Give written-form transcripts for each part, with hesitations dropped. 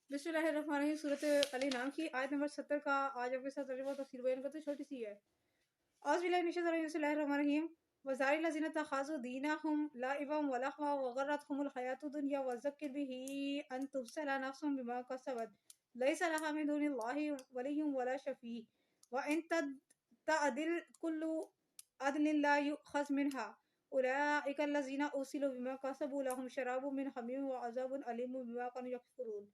बिस्मिल्लाहिर्रहमानिर्रहीम। सूरत अली नाम की आयत नंबर 70 का आज आपके साथ तर्जुमा और तफसीर बयान करते छोटी सी है। बिस्मिल्लाहिर्रहमानिर्रहीम। वज़ारी लज़ीना तख़ाज़ू दीनहुम लाइबन व लहवा व गर्रतहुमुल हयातुद दुनिया वज़क्किर बिही अन तुबसला नफ्सुम बिमा कसबत लैसा लहा मिन दुनिल्लाहि वलिय्युन वला शफ़ी व इन तअदिल कुल्लु अदलिन ला युअख़ज़ मिनहा उलाइका लज़ीना उसिलु बिमा कसबू लहुम शराबुम मिन हमीम व अज़ाबुन अलीमुम बिमा कानू यकफ़ुरून।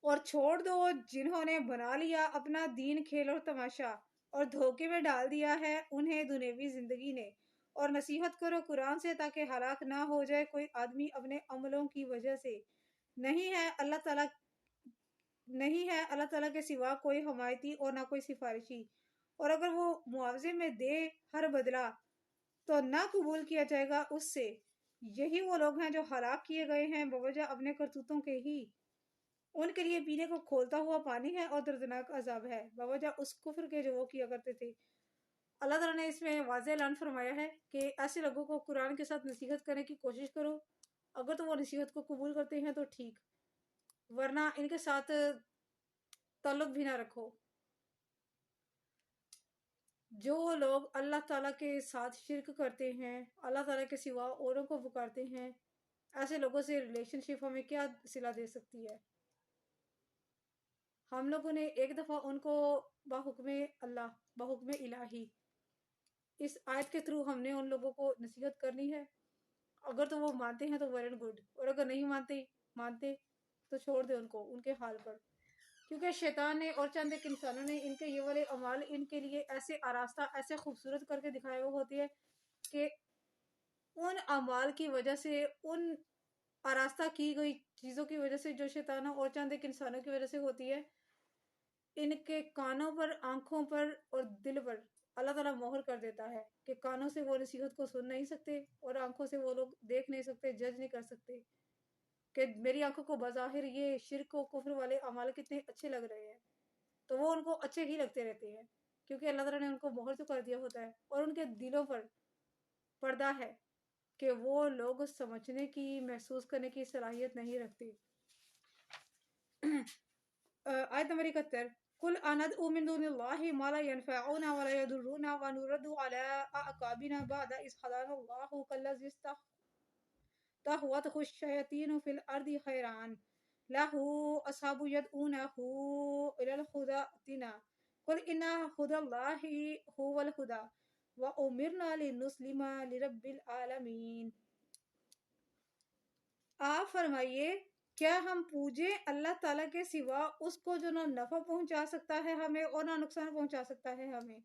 और छोड़ दो जिन्होंने बना लिया अपना दीन खेल और तमाशा और धोखे में डाल दिया है उन्हें दुनियावी जिंदगी ने, और नसीहत करो कुरान से ताकि हलाक ना हो जाए कोई आदमी अपने अमलों की वजह से। नहीं है अल्लाह ताला के सिवा कोई हमायती और ना कोई सिफारिशी, और अगर वो मुआवजे में दे हर बदला तो ना कबूल किया जाएगा उससे। यही वो लोग हैं जो हलाक किए गए हैं बवजह अपने करतूतों के ही। उनके लिए पीने को खोलता हुआ पानी है और दर्दनाक अजाब है बवजह उस कुफ्र के जो वो किया करते थे। अल्लाह ताला ने इसमें वाज़ेह ऐलान फरमाया है कि ऐसे लोगों को कुरान के साथ नसीहत करने की कोशिश करो। अगर तो वो नसीहत को कबूल करते हैं तो ठीक, वरना इनके साथ ताल्लुक भी ना रखो। जो लोग अल्लाह ताला के साथ शिर्क करते हैं, अल्लाह ताला के सिवा औरों को पुकारते हैं, ऐसे लोगों से रिलेशनशिप हमें क्या सिला दे सकती है। हम लोगों ने एक दफ़ा उनको बहुक्म इलाही इस आयत के थ्रू हमने उन लोगों को नसीहत करनी है। अगर तो वो मानते हैं तो वेल एंड गुड, और अगर नहीं मानते तो छोड़ दे उनको उनके हाल पर। क्योंकि शैतान ने और चंद एक इंसानों ने इनके ये वाले अमाल इनके लिए ऐसे आरास्ता ऐसे खूबसूरत करके दिखाए हुए होते हैं कि उन अमाल की वजह से, उन आरास्ता की गई चीज़ों की वजह से जो शैतानों और चंद एक इंसानों की वजह से होती है, इनके कानों पर, आंखों पर और दिल पर अल्लाह ताला मोहर कर देता है कि कानों से वो नसीहत को सुन नहीं सकते और आंखों से वो लोग देख नहीं सकते, जज नहीं कर सकते कि मेरी आंखों को बज़ाहिर ये शिर्क और कुफ्र वाले अमाल कितने अच्छे लग रहे हैं, तो वो उनको अच्छे ही लगते रहते हैं क्योंकि अल्लाह ताला ने उनको मोहर तो कर दिया होता है और उनके दिलों पर पर्दा है कि वो लोग समझने की, महसूस करने की सलाहियत नहीं रखते। आयत नंबर 71। कुल अनदउ मिन दुनिल्लाहि मा ला यनफउना व ला यदुर्रुना व नुरद्दु अला अअकाबिना बअद इज़ हदानल्लाहु कल्लज़ी इस्तहवतहु अश्शयातीनु फिल अर्दि हैरान लहू अस्हाबु यदऊनहु इलल हुदा तिना कुल इन्ना हुदल्लाहि हुवल हुदा व उमिरना लिनुस्लिमा लिरब्बिल आलमीन। आप फरमाइए, क्या हम पूजे अल्लाह ताला के सिवा उसको जो ना नफ़ा पहुंचा सकता है हमें और ना नुकसान पहुंचा सकता है हमें,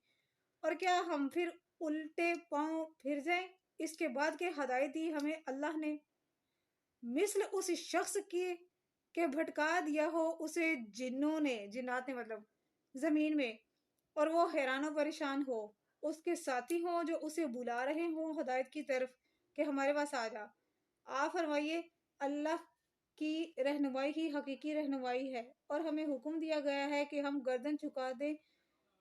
और क्या हम फिर उल्टे पांव फिर जाएं इसके बाद के हदायत दी हमें अल्लाह ने, मिसल उस शख्स के भटका दिया हो उसे जिन्नात ने मतलब जमीन में, और वो हैरान और परेशान हो, उसके साथी हों जो उसे बुला रहे हों हदायत की तरफ कि हमारे पास आ जा। आप फरमाइए, अल्लाह की रहनुमाई ही हकीकी रहनुमाई है और हमें हुक्म दिया गया है कि हम गर्दन झुका दें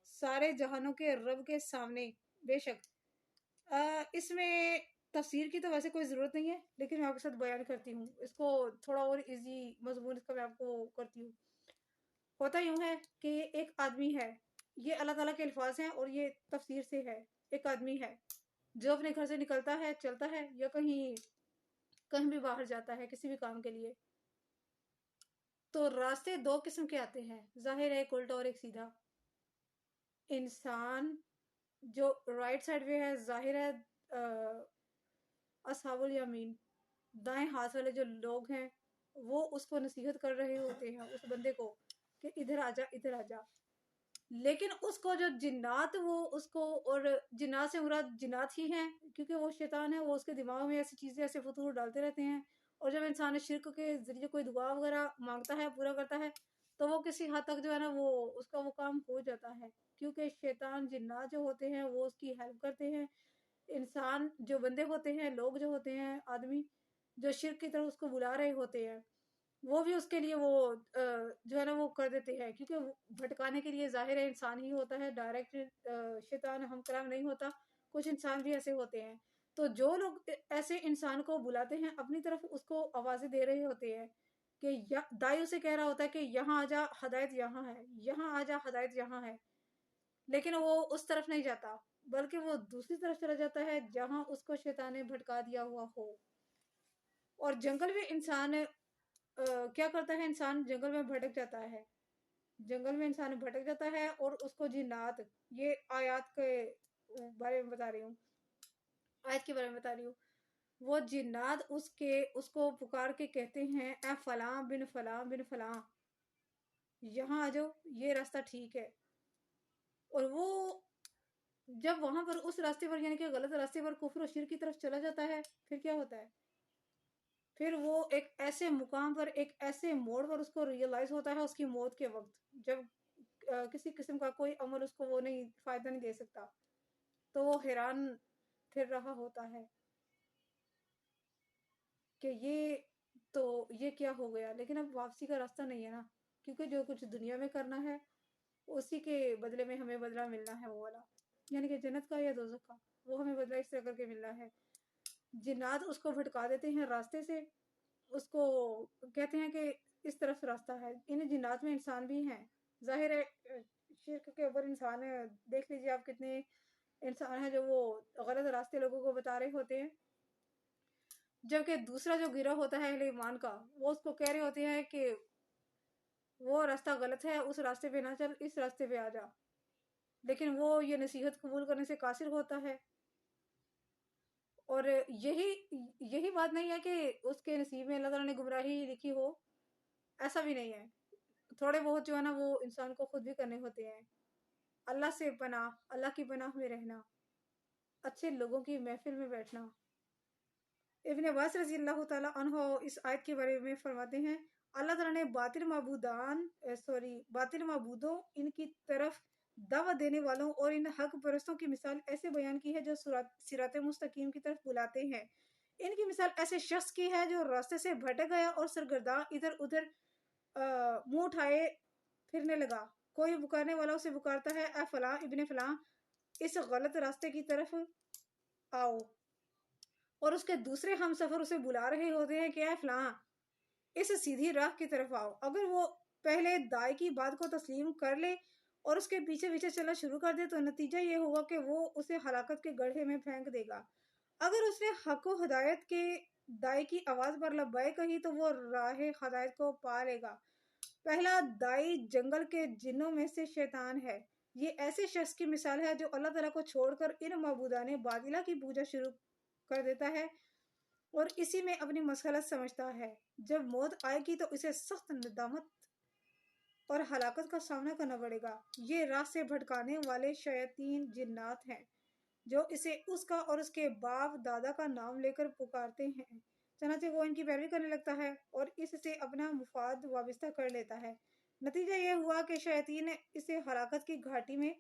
सारे जहानों के रब के सामने। बेशक इसमें तफसीर की तो वैसे कोई ज़रूरत नहीं है, लेकिन मैं आपके साथ बयान करती हूँ इसको, थोड़ा और इजी मजमून इसका मैं आपको करती हूँ। होता यूँ है कि एक आदमी है, ये अल्लाह ताला के अल्फाज हैं और ये तफसीर से है। एक आदमी है जो अपने घर से निकलता है, चलता है या कहीं कहीं भी बाहर जाता है किसी भी काम के लिए, तो रास्ते दो किस्म के आते हैं, जाहिर है एक उल्टा और एक सीधा। इंसान जो राइट साइड पे है, जाहिर है असहाबुल यमीन, दाएं हाथ वाले जो लोग हैं वो उसको नसीहत कर रहे होते हैं उस बंदे को कि इधर आजा इधर आजा। लेकिन उसको जो जिन्नात, वो उसको, और जिन्नात से मुराद जिन्नात ही हैं क्योंकि वो शैतान है, वो उसके दिमाग में ऐसी चीज़ें, ऐसे फतूर डालते रहते हैं। और जब इंसान शिर्क के ज़रिए कोई दुआ वगैरह मांगता है, पूरा करता है, तो वो किसी हद तक जो है ना वो उसका वो काम हो जाता है क्योंकि शैतान जिन्नात जो होते हैं वो उसकी हेल्प करते हैं। इंसान जो बंदे होते हैं, लोग जो होते हैं, आदमी जो शिर्क की तरफ उसको बुला रहे होते हैं, वो भी उसके लिए वो जो है ना वो कर देते हैं क्योंकि भटकाने के लिए जाहिर है इंसान ही होता है, डायरेक्ट शैतान हम कलाम नहीं होता। कुछ इंसान भी ऐसे होते हैं, तो जो लोग ऐसे इंसान को बुलाते हैं अपनी तरफ, उसको आवाज़ें दे रहे होते हैं کہ دائی اسے کہہ رہا ہوتا ہے کہ یہاں آ جا، ہدایت یہاں ہے، یہاں آ جا، ہدایت یہاں ہے، لیکن وہ اس طرف نہیں جاتا بلکہ وہ دوسری طرف چلا جاتا ہے جہاں اس کو شیطان نے بھٹکا دیا ہوا ہو۔ اور جنگل میں انسان کیا کرتا ہے؟ انسان جنگل میں بھٹک جاتا ہے، جنگل میں انسان بھٹک جاتا ہے اور اس کو جنات، یہ آیات کے بارے میں بتا رہی ہوں، آیت کے بارے میں بتا رہی ہوں، وہ جنات اس کو پکار کے کہتے ہیں اے فلاں بن فلاں بن فلاں، یہاں آ جاؤ، یہ راستہ ٹھیک ہے۔ اور وہ جب وہاں پر اس راستے پر یعنی کہ غلط راستے پر کفر و شرک کی طرف چلا جاتا ہے، پھر کیا ہوتا ہے؟ پھر وہ ایک ایسے مقام پر، ایک ایسے موڑ پر اس کو ریئلائز ہوتا ہے اس کی موت کے وقت، جب کسی قسم کا کوئی عمل اس کو وہ نہیں فائدہ نہیں دے سکتا، تو وہ حیران پھر رہا ہوتا ہے کہ یہ کیا ہو گیا۔ لیکن اب واپسی کا راستہ نہیں ہے نا، کیونکہ جو کچھ دنیا میں کرنا ہے اسی کے بدلے میں ہمیں بدلہ ملنا ہے، وہ والا یعنی کہ جنت کا یا دوزخ کا، وہ ہمیں بدلہ اس طرح کر کے ملنا ہے۔ جنات اس کو بھٹکا دیتے ہیں راستے سے، اس کو کہتے ہیں کہ اس طرف راستہ ہے۔ ان جنات میں انسان بھی ہیں، ظاہر ہے شرک کے اوپر انسان دیکھ لیجیے آپ، کتنے انسان ہیں جو وہ غلط راستے لوگوں کو بتا رہے ہوتے ہیں، جبکہ دوسرا جو گروہ ہوتا ہے اہل ایمان کا، وہ اس کو کہہ رہے ہوتے ہیں کہ وہ راستہ غلط ہے، اس راستے پہ نہ چل، اس راستے پہ آ جا، لیکن وہ یہ نصیحت قبول کرنے سے قاصر ہوتا ہے۔ اور یہی بات نہیں ہے کہ اس کے نصیب میں اللہ تعالیٰ نے گمراہی لکھی ہو، ایسا بھی نہیں ہے، تھوڑے بہت جو ہے نا وہ انسان کو خود بھی کرنے ہوتے ہیں۔ اللہ سے پناہ، اللہ کی پناہ میں رہنا، اچھے لوگوں کی محفل میں بیٹھنا۔ ابن عباس رضی اللہ تعالیٰ عنہ اس آیت کے بارے میں فرماتے ہیں اللہ تعالیٰ نے باطل معبودوں ان کی طرف دعوت دینے والوں اور ان حق پرستوں کی مثال ایسے بیان کی ہے جو صراط مستقیم کی طرف بلاتے ہیں۔ ان کی مثال ایسے شخص کی ہے جو راستے سے بھٹک گیا اور سرگرداں ادھر ادھر منہ اٹھائے پھرنے لگا۔ کوئی پکارنے والا اسے پکارتا ہے اے فلاں ابن فلاں، اس غلط راستے کی طرف آؤ، اور اس کے دوسرے ہم سفر اسے بلا رہے ہوتے ہیں کہ اے فلاں اس سیدھی راہ کی طرف آؤ۔ اگر وہ پہلے دائی کی بات کو تسلیم کر لے اور اس کے پیچھے پیچھے چلنا شروع کر دے تو نتیجہ یہ ہوگا کہ وہ اسے ہلاکت کے گڑھے میں پھینک دے گا۔ اگر اس نے حق و ہدایت کے دائی کی آواز پر لبیک کہی تو وہ راہ ہدایت کو پا لے گا۔ پہلا دائی جنگل کے جنوں میں سے شیطان ہے، یہ ایسے شخص کی مثال ہے جو اللہ تعالیٰ کو چھوڑ کر ان معبودان باطلہ کی پوجا شروع کر دیتا ہے اور اسی میں اپنی مسلحت سمجھتا ہے۔ جب موت آئے گی تو اسے سخت ندامت اور ہلاکت کا سامنا کرنا پڑے گا۔ یہ راہ سے بھٹکانے والے شیاطین جنات ہیں جو اسے اس کا اور اس کے باپ دادا کا نام لے کر پکارتے ہیں، چنانچہ وہ ان کی پیروی کرنے لگتا ہے اور اس سے اپنا مفاد وابستہ کر لیتا ہے۔ نتیجہ یہ ہوا کہ شیاطین اسے ہلاکت کی گھاٹی میں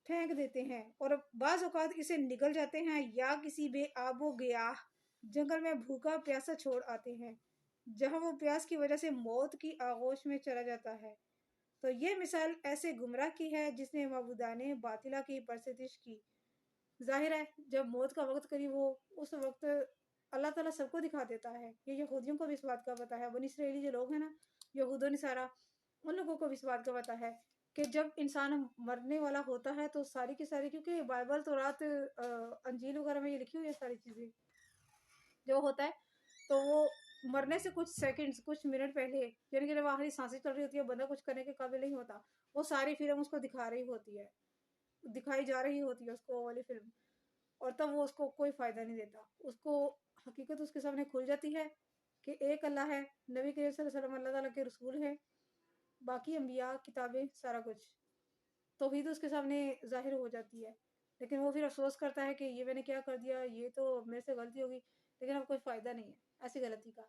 پھینک دیتے ہیں اور بعض اوقات اسے نگل جاتے ہیں یا کسی بے آب و گیاہ جنگل میں بھوکا پیاسا چھوڑ آتے ہیں جہاں وہ پیاس کی وجہ سے موت کی آغوش میں چلا جاتا ہے۔ تو یہ مثال ایسے گمراہ کی ہے جس نے معبودان باطلہ کی پرستش کی۔ ظاہر ہے جب موت کا وقت قریب ہو اس وقت اللہ تعالیٰ سب کو دکھا دیتا ہے، یہ یہودیوں کو بھی اس بات کا پتہ ہے، بنی اسرائیلی جو لوگ ہیں نا یہود و نصارہ، ان لوگوں کو بھی اس بات کا پتہ ہے کہ جب انسان مرنے والا ہوتا ہے تو ساری کی ساری، کیونکہ بائبل تورات انجیل وغیرہ میں یہ لکھی ہوئی ہے ساری چیزیں، جو ہوتا ہے تو وہ مرنے سے کچھ سیکنڈز کچھ منٹ پہلے یعنی کہ جب آخری سانسیں چل رہی ہوتی ہے بندہ کچھ کرنے کے قابل نہیں ہوتا، وہ ساری فلم اس کو دکھا رہی ہوتی ہے، دکھائی جا رہی ہوتی ہے اس کو والی فلم، اور تب وہ اس کو کوئی فائدہ نہیں دیتا، اس کو حقیقت اس کے سامنے کھل جاتی ہے کہ ایک اللہ ہے، نبی کریم صلی اللہ علیہ وسلم اللہ تعالیٰ کے رسول ہیں، باقی انبیاء کتابیں سارا کچھ توحید اس کے سامنے ظاہر ہو جاتی ہے۔ لیکن وہ پھر افسوس کرتا ہے کہ یہ میں نے کیا کر دیا، یہ تو میرے سے غلطی ہوگی، لیکن اب کوئی فائدہ نہیں ہے ایسی غلطی کا،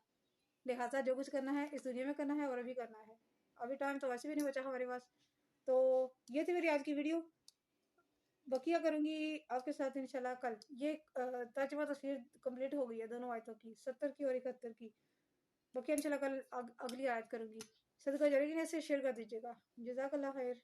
لہٰذا جو کچھ کرنا ہے اس دنیا میں کرنا ہے اور ابھی کرنا ہے، ابھی ٹائم تو ویسے بھی نہیں بچا ہمارے پاس۔ تو یہ تھی میری آج کی ویڈیو، بقیہ کروں گی آپ کے ساتھ انشاءاللہ کل۔ یہ ترجمہ تصویر کمپلیٹ ہو گئی ہے دونوں آیتوں کی، 70 کی اور 71 کی، بقیہ انشاءاللہ کل اگلی آیت کروں گی۔ صدقہ جاریہ سے شیئر کر دیجیے گا، جزاک اللہ خیر۔